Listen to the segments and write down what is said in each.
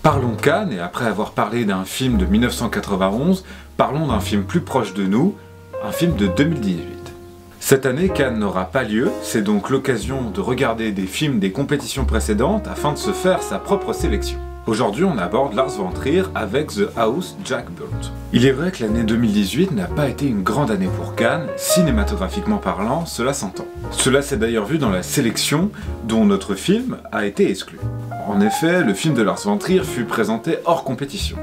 Parlons Cannes, et après avoir parlé d'un film de 1991, parlons d'un film plus proche de nous, un film de 2018. Cette année, Cannes n'aura pas lieu, c'est donc l'occasion de regarder des films des compétitions précédentes afin de se faire sa propre sélection. Aujourd'hui, on aborde Lars von Trier avec The House Jack Built. Il est vrai que l'année 2018 n'a pas été une grande année pour Cannes, cinématographiquement parlant, cela s'entend. Cela s'est d'ailleurs vu dans la sélection dont notre film a été exclu. En effet, le film de Lars von Trier fut présenté hors compétition.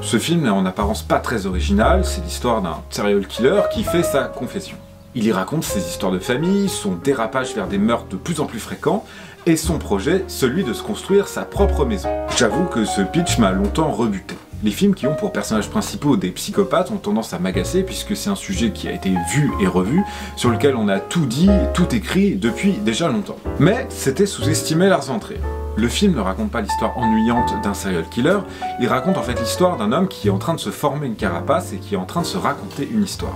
Ce film n'est en apparence pas très original, c'est l'histoire d'un serial killer qui fait sa confession. Il y raconte ses histoires de famille, son dérapage vers des meurtres de plus en plus fréquents, et son projet, celui de se construire sa propre maison. J'avoue que ce pitch m'a longtemps rebuté. Les films qui ont pour personnages principaux des psychopathes ont tendance à m'agacer puisque c'est un sujet qui a été vu et revu, sur lequel on a tout dit, tout écrit depuis déjà longtemps. Mais c'était sous-estimé Lars von Trier. Le film ne raconte pas l'histoire ennuyante d'un serial killer, il raconte en fait l'histoire d'un homme qui est en train de se former une carapace et qui est en train de se raconter une histoire.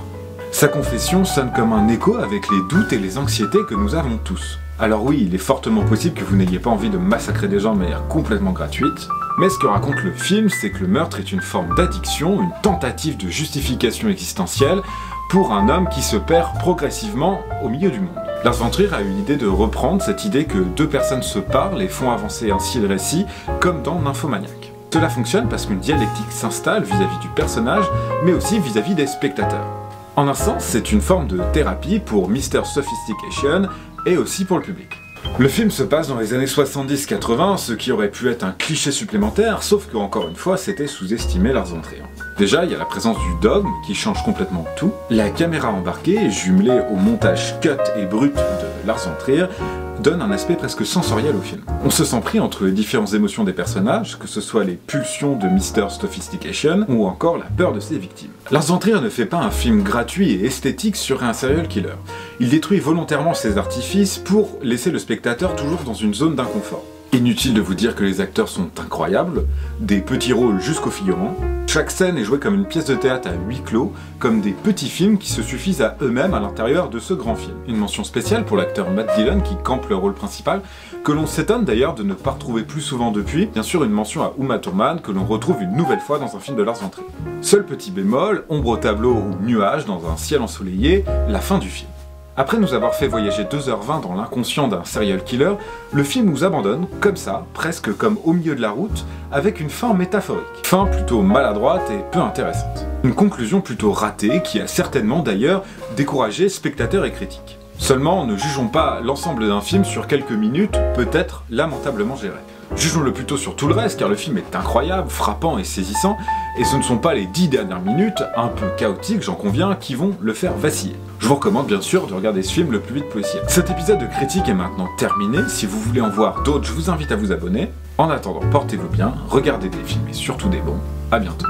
Sa confession sonne comme un écho avec les doutes et les anxiétés que nous avons tous. Alors oui, il est fortement possible que vous n'ayez pas envie de massacrer des gens de manière complètement gratuite, mais ce que raconte le film, c'est que le meurtre est une forme d'addiction, une tentative de justification existentielle pour un homme qui se perd progressivement au milieu du monde. Lars von Trier a eu l'idée de reprendre cette idée que deux personnes se parlent et font avancer ainsi le récit, comme dans Nymphomaniac. Cela fonctionne parce qu'une dialectique s'installe vis-à-vis du personnage, mais aussi vis-à-vis des spectateurs. En un sens, c'est une forme de thérapie pour Mr. Sophistication et aussi pour le public. Le film se passe dans les années 70-80, ce qui aurait pu être un cliché supplémentaire, sauf que, encore une fois, c'était sous-estimé Lars von Trier. Déjà, il y a la présence du dogme qui change complètement tout. La caméra embarquée, jumelée au montage cut et brut de Lars von Trier, donne un aspect presque sensoriel au film. On se sent pris entre les différentes émotions des personnages, que ce soit les pulsions de Mr. Sophistication ou encore la peur de ses victimes. Lars von Trier ne fait pas un film gratuit et esthétique sur un serial killer. Il détruit volontairement ses artifices pour laisser le spectateur toujours dans une zone d'inconfort. Inutile de vous dire que les acteurs sont incroyables, des petits rôles jusqu'aux figurants. Chaque scène est jouée comme une pièce de théâtre à huis clos, comme des petits films qui se suffisent à eux-mêmes à l'intérieur de ce grand film. Une mention spéciale pour l'acteur Matt Dillon qui campe le rôle principal, que l'on s'étonne d'ailleurs de ne pas retrouver plus souvent depuis. Bien sûr, une mention à Uma Thurman que l'on retrouve une nouvelle fois dans un film de Lars von Trier. Seul petit bémol, ombre au tableau ou nuage dans un ciel ensoleillé, la fin du film. Après nous avoir fait voyager 2h20 dans l'inconscient d'un serial killer, le film nous abandonne, comme ça, presque comme au milieu de la route, avec une fin métaphorique. Fin plutôt maladroite et peu intéressante. Une conclusion plutôt ratée qui a certainement d'ailleurs découragé spectateurs et critiques. Seulement, ne jugeons pas l'ensemble d'un film sur quelques minutes, peut-être lamentablement géré. Jugeons-le plutôt sur tout le reste, car le film est incroyable, frappant et saisissant, et ce ne sont pas les 10 dernières minutes, un peu chaotiques, j'en conviens, qui vont le faire vaciller. Je vous recommande bien sûr de regarder ce film le plus vite possible. Cet épisode de critique est maintenant terminé, si vous voulez en voir d'autres, je vous invite à vous abonner. En attendant, portez-vous bien, regardez des films et surtout des bons, à bientôt.